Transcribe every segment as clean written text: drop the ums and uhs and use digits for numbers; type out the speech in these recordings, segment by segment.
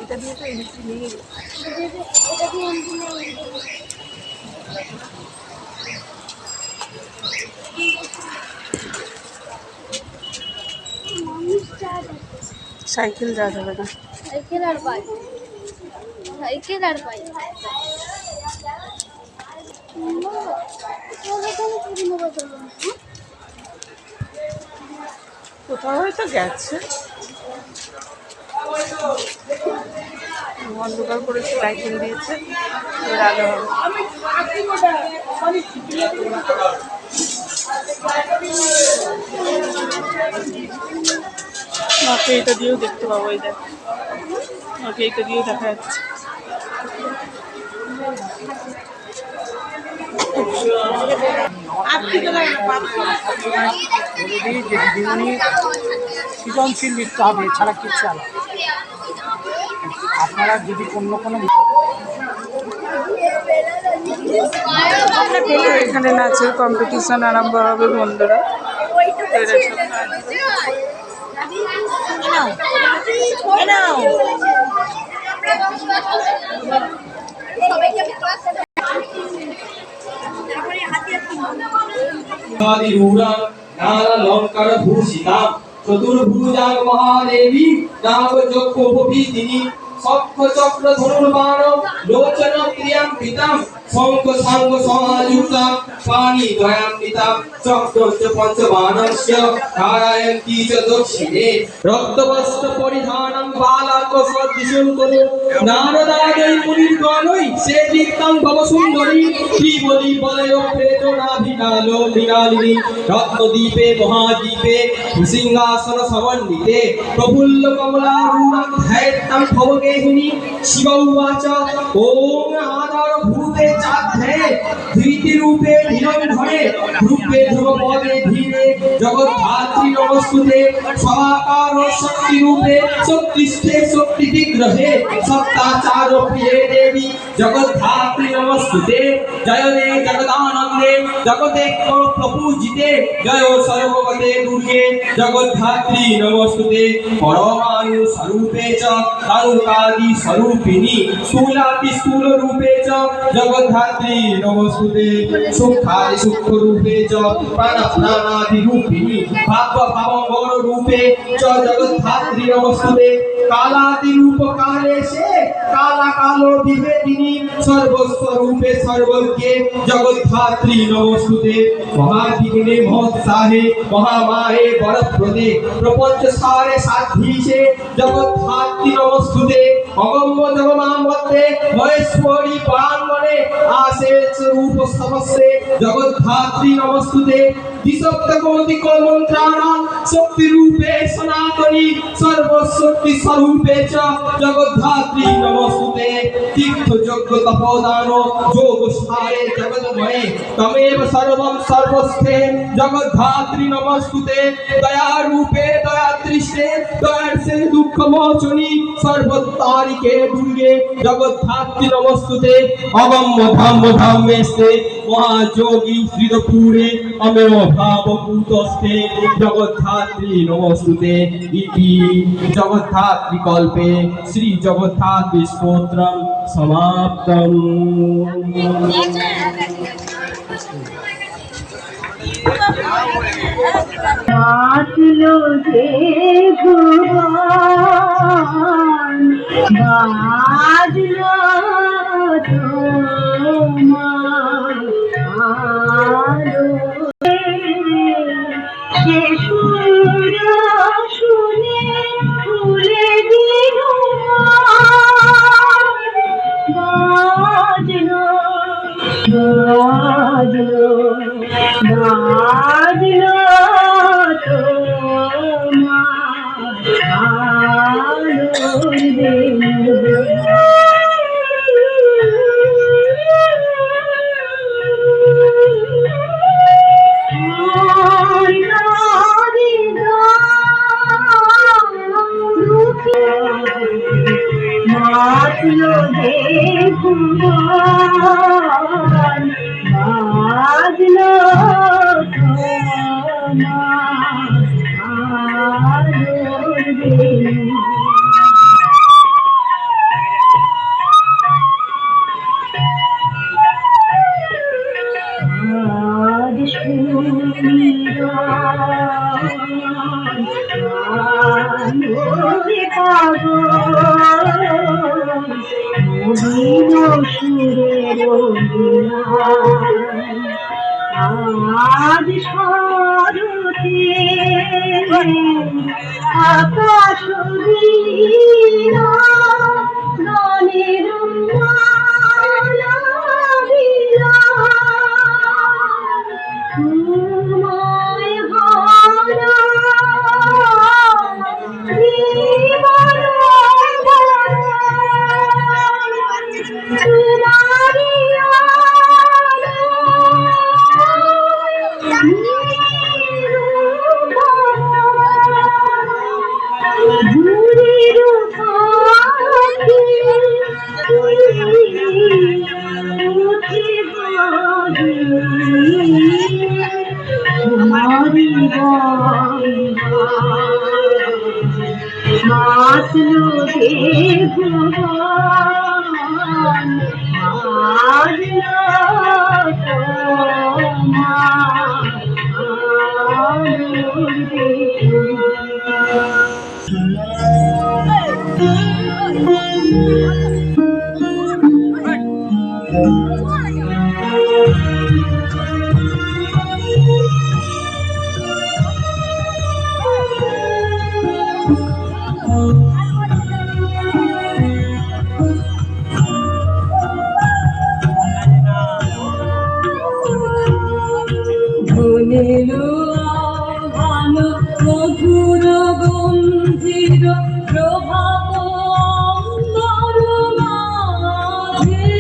এটা দিয়ে তো এন্ট্রি নেই। সাইকেল যাওয়া যাবে না। সাইকেল আর বাইক, সাইকেল আর বাইক। কোথাও হয়তো গেছে, অন্ধকার করেছে, লাইটিং দিয়েছে, এবার আলো হবে। মাকে এটা দিয়েও দেখতে পাবো, এই দেখ, মাকে এটা দিয়েও দেখা যাচ্ছে। দিদিমণি সৃজনশীল লিখতে হবে, এছাড়া কিচ্ছু আলাদা। আপনারা যদি কোনো এখানে নাচের কম্পিটিশন আরম্ভ হবে বন্ধুরা। চতুর্ভুজা মহাদেবী নাগযজ্ঞোপবীতিনী সপ্ত চক্র ধনুর্বাণ লোচন প্রিয়াম পিতাম শঙ্খ সাঙ্গ সমাযুক্তাম পাণি দ্বয়ামৃতাম চক্রশ্চ পঞ্চবাণস্য ধারয়ন্তি চ দক্ষিণে রক্তবস্ত্র পরিধানং বালাক সদৃশং তনু নারদাদৈ মুনির্গণৈ সেবিতাং ভবসুন্দরী শ্রীবলি বলয় প্রেতনাভিনালো মৃণালিনী রত্নদ্বীপে মহাদ্বীপে সিংহাসন সমন্বিতে প্রফুল্ল কমলারূঢ়ং ধ্যায়তাং ভবগেহিনী শিব উবাচ ওম আধারভূতে চাধ্যে ধৃতিরূপে ধীরন্ধরে রূপে ধ্রুবপদে ধীরে জগদ্ধাত্রী নমস্তুতে স্বাকার শক্তিরূপে শক্তিষ্ঠে শক্তি বিগ্রহে সপ্তাচার প্রিয়ে দেবী জগদ্ধাত্রী নমস্তুতে জয় দে জগদানন্দে জগতে প্রপূজিতে জয় সর্বগতে দুর্গে জগদ্ধাত্রী নমস্তুতে পরমাণু স্বরূপে চ তারকাদি স্বরূপিণী স্থূলাতি স্থূল রূপে চ জগদ্ধাত্রী নমস্তুতে সূক্ষ্মাদি সূক্ষ্ম রূপে চ প্রাণ প্রাণাদি রূপিণী ভাব ভাবঙ্গর রূপে চ জগদ্ধাত্রী নমস্তুতে কালাদি রূপ কালেশে কালা কালো বিভেদিনী সর্বস্বরূপে সর্বজ্ঞে জগদ্ধাত্রী নমস্তুতে মহাবিঘ্নে মহোৎসাহে মহামায়ে বরপ্রদে প্রপঞ্চ সারে সাধীশে জগদ্ধাত্রী নমস্তুতে অগম্য জগমামত্তে মহেশ্বরী প্রাঙ্গণে আশেষ রূপ সমস্তে জগদ্ধাত্রী নমস্তুতে দ্বিসপ্তকোটি মন্ত্রাণাং শক্তি রূপে সনাতনী সর্বশক্তি স্বরূপে চ জগদ্ধাত্রী নমস্তুতে তীর্থ যজ্ঞ তপোদান যোগ সারে জগন্ময়ে তমেব সর্বং সর্বস্থে জগদ্ধাত্রী নমস্তুতে দয়া রূপে দয়া দৃষ্টে দয়ার্ষে দুঃখ মোচনী সর্বতারিকে দুর্গে জগদ্ধাত্রী নমস্তুতে অগম্য ধাম্য ধাম্যেস্তে মহাযোগী শ্রীদপুরে অমেয় ভাবভূতস্থে জগদ্ধাত্রী নমস্তুতে ইতি জগদ্ধাত্রী কল্পে শ্রী জগদ্ধাত্রী স্তোত্রম সমাপ্তম। বাঁচলো যে ভুবন বাজলো তোমার আলো যে সুর শুনে ফুলে দিল বাজলো বাজলো বাজলো মাতলো দেখুন বাজলো সুরে পাগল সুরের আজ শরতে আকাশ নীলা গানের মালা তোমায় হারা মাতলো ভগবান ধনিলো আহ্বান মধুর গম্ভীর প্রভাত অন্তর মাঝে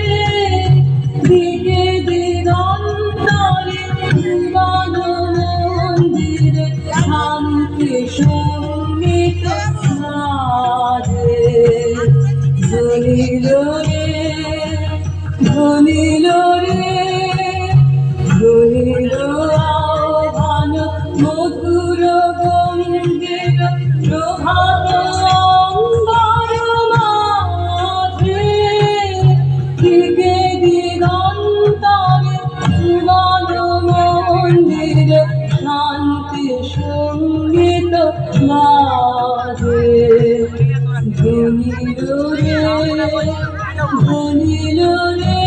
দিকে দিগন্তরে ভুবন মন্দিরে শান্তি সঙ্গীত মাঝে ধনিলো রে ধনিলো রে ধনিলো আহ্বান মধুর গম্ভীর প্রভাত অম্বর মাঝে দিকে দিগন্তরে ভুবন মন্দিরে শান্তি সঙ্গীত মাঝে ধনিলো রে ধনিলো রে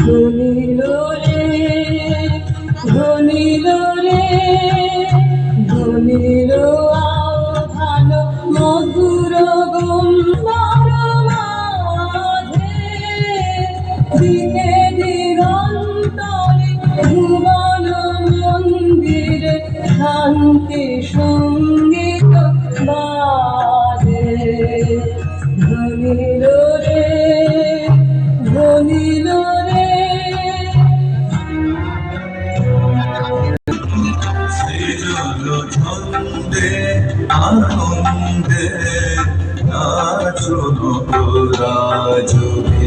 ধনিলো রে ধনিলো রে ধনিলো আহ্বান মধুর গম্ভীর মাঝে দিকে দিগন্তরে ভুবন মন্দিরে শান্তি সঙ্গীত বাজে ধনিলো রে ধনিলো রে ছন্দে আনন্দে নাচো রাজবে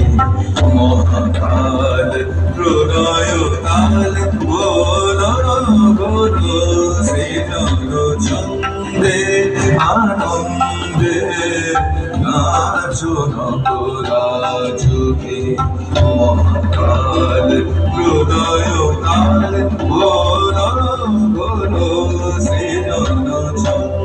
মহাকাল প্রলয় কাল বলো বলো সৃজন ছন্দে আনন্দে নাচো রাজবে মহাকাল প্রলয় কাল বলো বলো সৃজন ছন্দে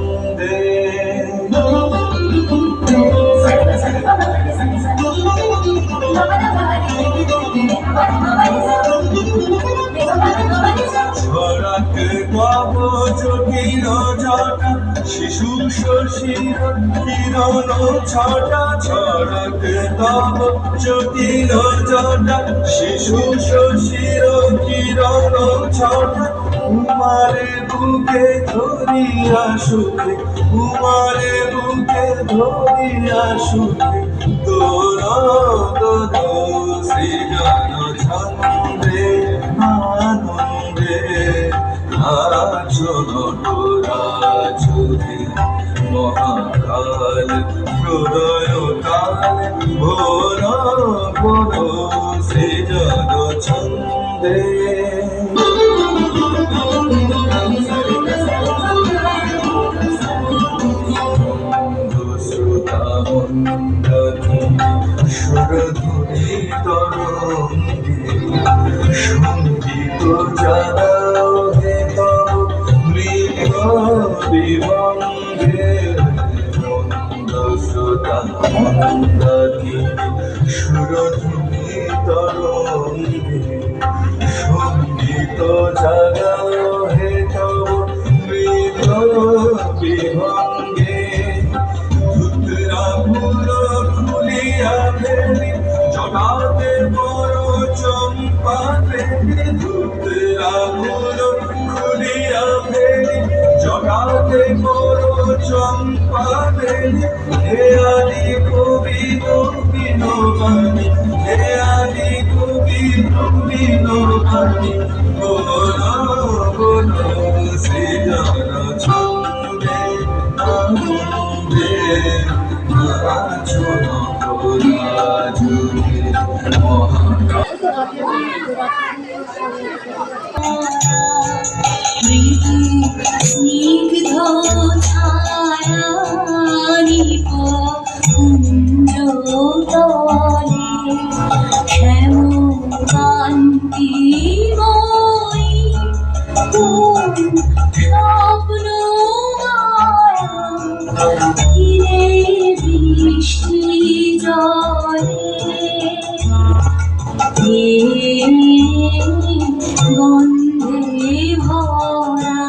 ছড়াক কবচ কির জটা শিশু শশীর কিরণ ছটা ছড়াকে তব জটিল জটা শিশু শশীর কিরণ ছটা উমারে বুকে ধরিয়া সুখে উমারে বুকে ধরিয়া সুখে তোর সৃজন ছন্দে আনন্দে নাচন রাজুরে মহাকাল প্রলয় কাল ভোর ভোর সৃজন ছন্দে সুরধুনি তরঙ্গে সঙ্গীত জানাও হে তব মৃগ বিভঙ্গে মন্দ শ্রোতা মন্দাকিনী সুরধুনি তরঙ্গে সঙ্গীত জাগাও হে তব মৃগ বিভঙ্গে খুলিয়া ফেলি জটাতে বড় চম্পা ফেলি ধুতরা ফুল খুলিয়া ফেলি জটাতে বড় চম্পা ফেলি হে আদি কবি নবীনবাণী হে আদি কবি নবীনবাণী বল বল সৃজন ছন্দে আনন্দে নাচন রাজুরে মহাকাল স্নিগ্ধ ছায়া নিপ কুঞ্জ তলে শ্যাম কান্তিময়ী কোন স্বপ্ন ধীরে বৃষ্টি জলে গন্ধে ভরা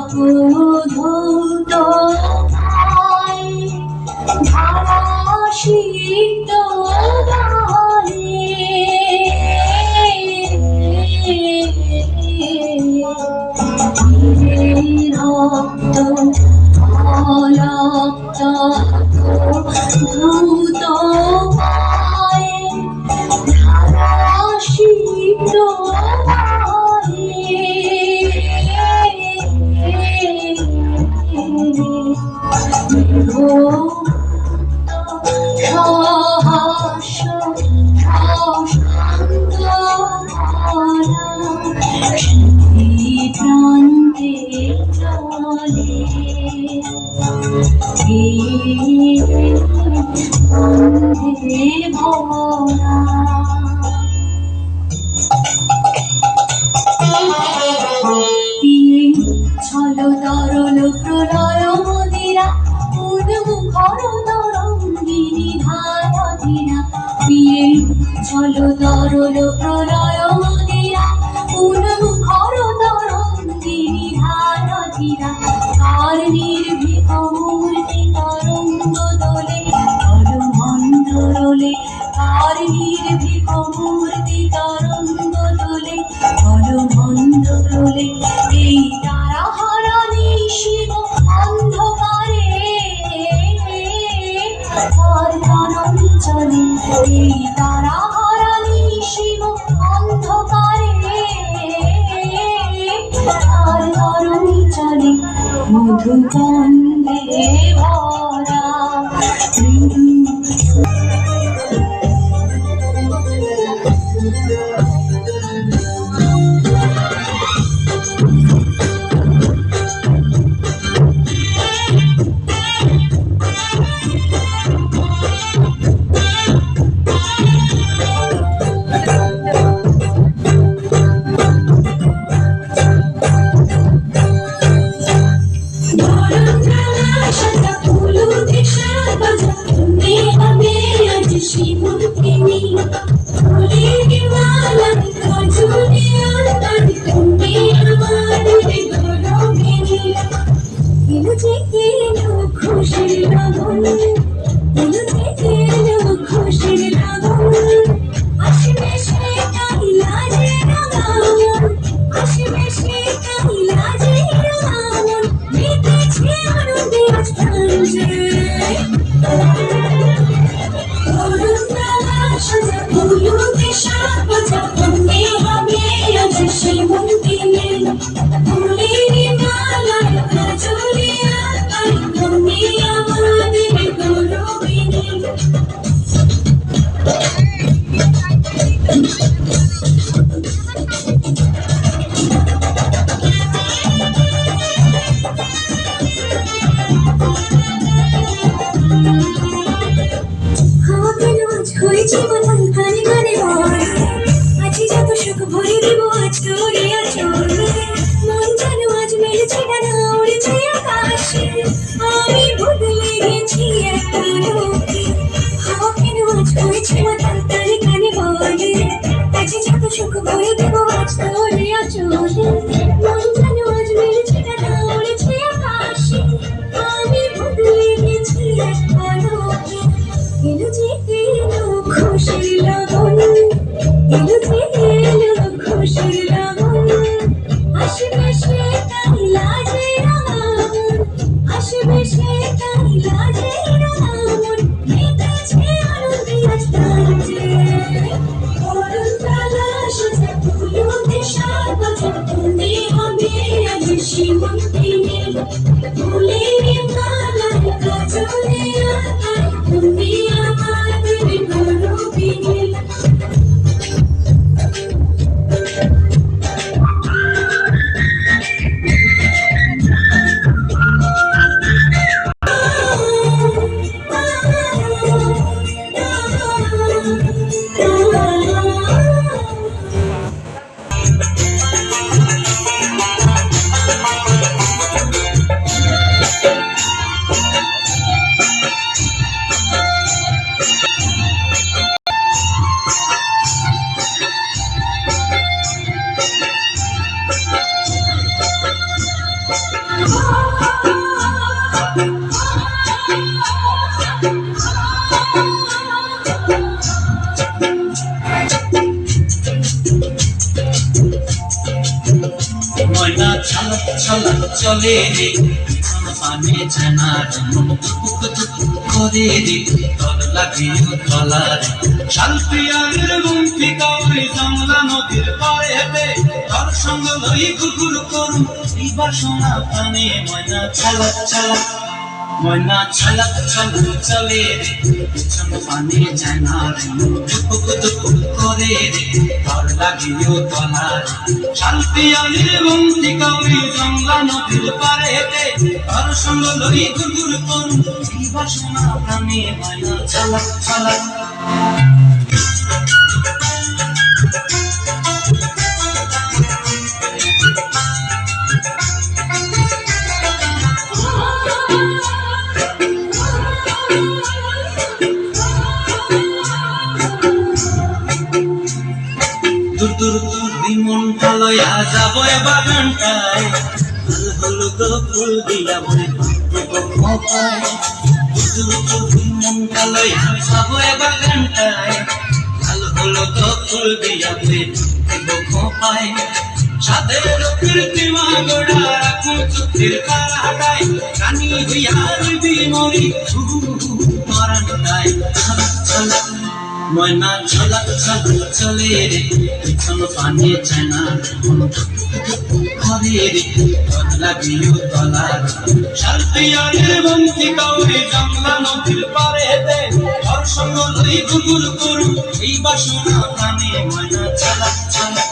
প্রধৌত ধারা শীত রক্ত অলক্ত ধূত ধারা শীত প্রান্তে চলে ভরা ছল তরল প্রলয় মদিরা উন্মুখর তরঙ্গিনী ধারা ধীরা পিয়ে ছল তরল প্রলয় মদিরা উন্মুখর তরঙ্গিনী ধারা ধীরা কার নির্ভীক মূর্তি তরঙ্গ দোলে মন্দ রোলে কার নির্ভীক মূর্তি তরঙ্গ দোলে মন্দ রোলে এই তারা হারানি শিব অন্ধকারে চলে এই তারা হারানি শিব অন্ধকারে চলে মধুকন্দে ভরা Thank you. সোজা ফুলুকে সাজা বন্দে হবে আজ সীমন্তিনী ফুলের মালায় কাজলে আঁকাই তুমি আমাদের গৌরবিনী হয়েছে বদল কানে কানে বলে আজ যত সুখ ভরে দেব আজ তোরে আচলে মন যেন আজ মেলেছে ডানা উড়েছে আকাশে আমি বদলে গেছি একটা লোকে হাওয়া কেন আজ হয়েছে বদল কানে কানে বলে আজ যত সুখ ভরে দেব আজ তোরে আচলে মন যেন আজ মেলেছে ডানা উড়েছে আকাশে আমি বদলে গেছি একটা লোকে এলো যে এলো খুশির লগন এলো যে এলো খুশির লগন আসবে সে তাই লাজে রামন আসবে সে তাই লাজে রামন মেতেছে আনন্দে আজ তাজে অরুণ তালা সোজা ফুলুকে সাজা বন্দে হবে আজ সীমন্তিনী ফুলের মালায় কাজলে আঁকাই তুমি আমাদের গৌরবিনী ময়না ছলক ছলক চলে রে পানে জানার মন দুপুক দুপুক করে রে তর লাগে তলা রে শালপিয়ারের গুমটি কাউরে জংলা নদীর পাড়ে হেঁটে তর সঙ্গ লই কুকুর করুন এই বাসনা প্রাণে ময়না ছলক ছলক ময়না ছলক ছলক চলে রে পিছন পানে জানার মন দুপুক দুপুক করে রে তর লাগে তলা রে শালপিয়ারের গুমটি কাউরে জংলা নদীর পাড়ে হেঁটে তর সঙ্গ লই কুকুর করুন এই বাসনা প্রাণে ময়না ছলক ছলক দূর দূর দূর মন লয়া যাব বাগানটায় লাল হলুদ ফুল দিয়া ভরে খোপায় দূর দূর মন লয়া যাব বাগানটায় লাল হলুদ ফুল দিয়া ভরে খোপায় সাদের কৃত্রিমা গোড়া রাখুন চোখের তারাটায় রানী হইয়ার বিমরি মরণটায় ছলক ছলক ময়না ছলক ছলক চলে রে পিছন পানে চায়না ঘরে রে তর লাগিও তলার শালপিয়ারের বন্তি কাউরে জংলা নদীর পাড়ে হেঁটে ঘর সঙ্গ লই গুগুল করু এই বাসনা প্রাণে ময়না ছলক ছলক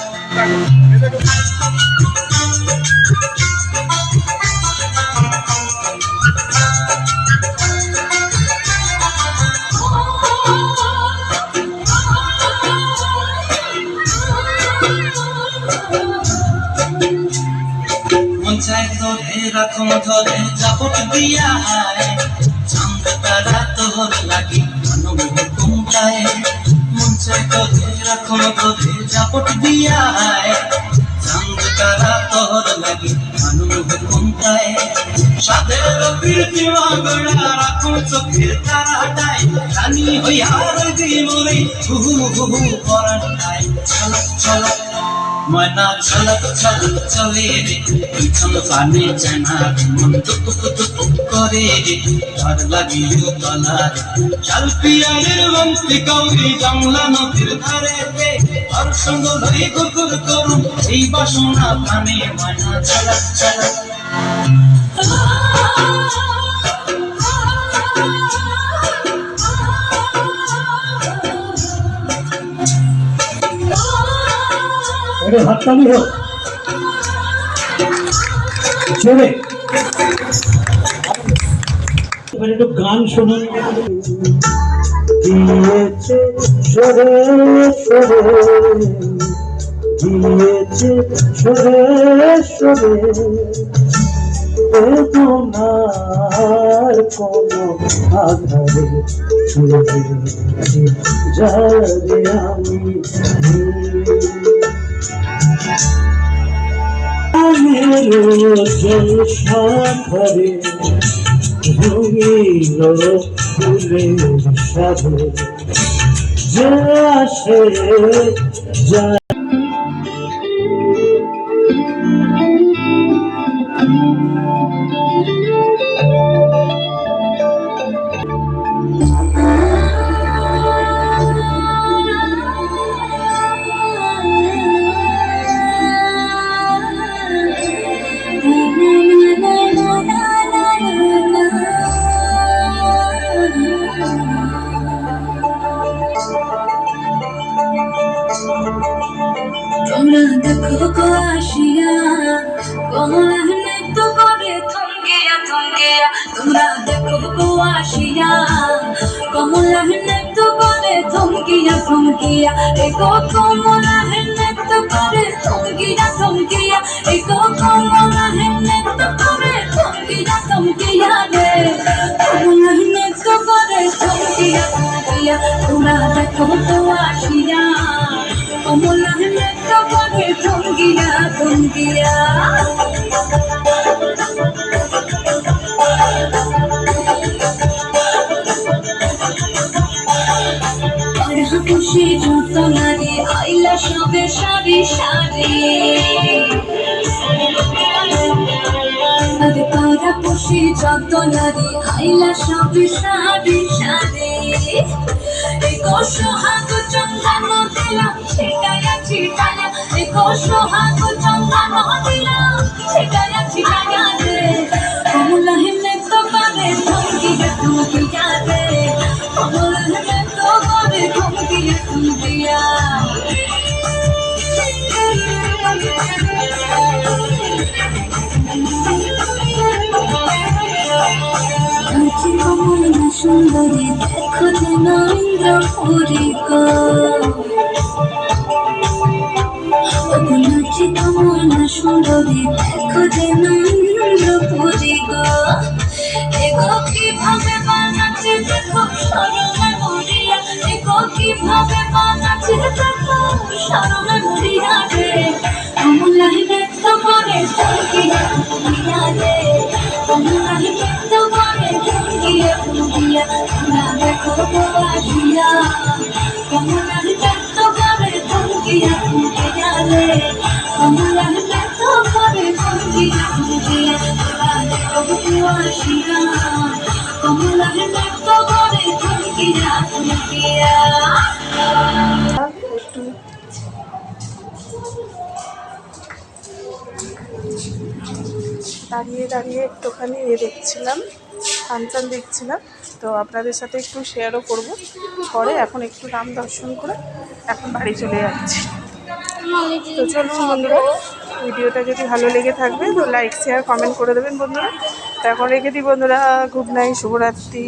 মঞ্চায় ধরে রাখুন ধরে জাপট দিয়া চাঁদ তারা তোর লাগি মনোমোহ কুমটায় মঞ্চায় ধরে রাখুন ধরে জাপট দিয়া চাঁদ তারা তোর লাগি মনোমোহ কুমটায় সাদের কৃত্রিমা গোড়া রাখুন চোখের তারাটায় রানী হইয়ার জীবনে হু হু হু পরাটায় ছলক ছলক ময়না ঝলক ঝলক চলে রে পিছন পানে চেনার মন টুক টুক করে রে তার লাগিও তলার শাল পিয়ারের বন্তি গৌরী জংলা নদীর ধারে রে আর সঙ্গ ধরে গুরগুর করুন এই বাসনা পানে ময়না ঝলক ঝলক अरे हाथताली हो चले এবার একটু গান শুনুন দিয়েছে সরে সরে দিয়েছে সরে সরে বেদনার কোনো আধারে চলে যাবে আমি জলসাঘরে রঙিল ফুলের সাথে যে আসে যায় তোমরা দেখো গো আসিয়া কমলা নৃত্য করে থমকিয়া থমকিয়া তোমরা দেখো গো আসিয়া কমলা নৃত্য করে থমকিয়া থমকিয়া এগো কমলা নৃত্য করে থমকিয়া থমকিয়া এগো কমলা নৃত্য করে থমকিয়া থমকিয়া রে কমলা নৃত্য করে থমকিয়া থমকিয়া তোমরা দেখো গো আসিয়া কমলা নৃত্য করে থমকিয়া থমকিয়া খুশি যত নারী আইলা সবে সারি সারি আরে তারা খুশি যত নারী আইলা সবে সারি সারি এগো সোহাগ চন্দন দিলাম ছিটায়া ছিটায়া এগো সোহাগ চন্দন দিলাম ছিটায়া ছিটায়া রে কমলা নৃত্য করে থমকিয়া থমকিয়া রে কমলা নৃত্য করে থমকিয়া থমকিয়া কমলা সুন্দরী দেখো যেন ইন্দ্রপুরী গো নাচি কমলা সুন্দরী দেখো যেন ইন্দ্রপুরী গো এগো কিভাবে বানাচ্ছে দেখো সরমে মরিয়া এগো কিভাবে বানাচ্ছে দেখো সরমে মরিয়া রে কমলা নৃত্য করে থমকিয়া থমকিয়া রে কমলা নৃত্য করে থমকিয়া থমকিয়া তোমরা দেখো গো আসিয়া কমলা নৃত্য করে থমকিয়া থমকিয়া রে কমলা নৃত্য করে থমকিয়া থমকিয়া তোমরা দেখো গো আসিয়া কমলা নৃত্য করে থমকিয়া থমকিয়া একটু দাঁড়িয়ে দাঁড়িয়ে একটুখানি দেখছিলাম, ফাংশন দেখছিলাম, তো আপনাদের সাথে একটু শেয়ারও করব। পরে এখন একটু নাম দর্শন করে এখন বাড়ি চলে যাচ্ছি। তো চলুন বন্ধুরা, ভিডিওটা যদি ভালো লেগে থাকবে তো লাইক শেয়ার কমেন্ট করে দেবেন বন্ধুরা। তো এখন রেখে দিই বন্ধুরা, গুড নাইট, শুভরাত্রি।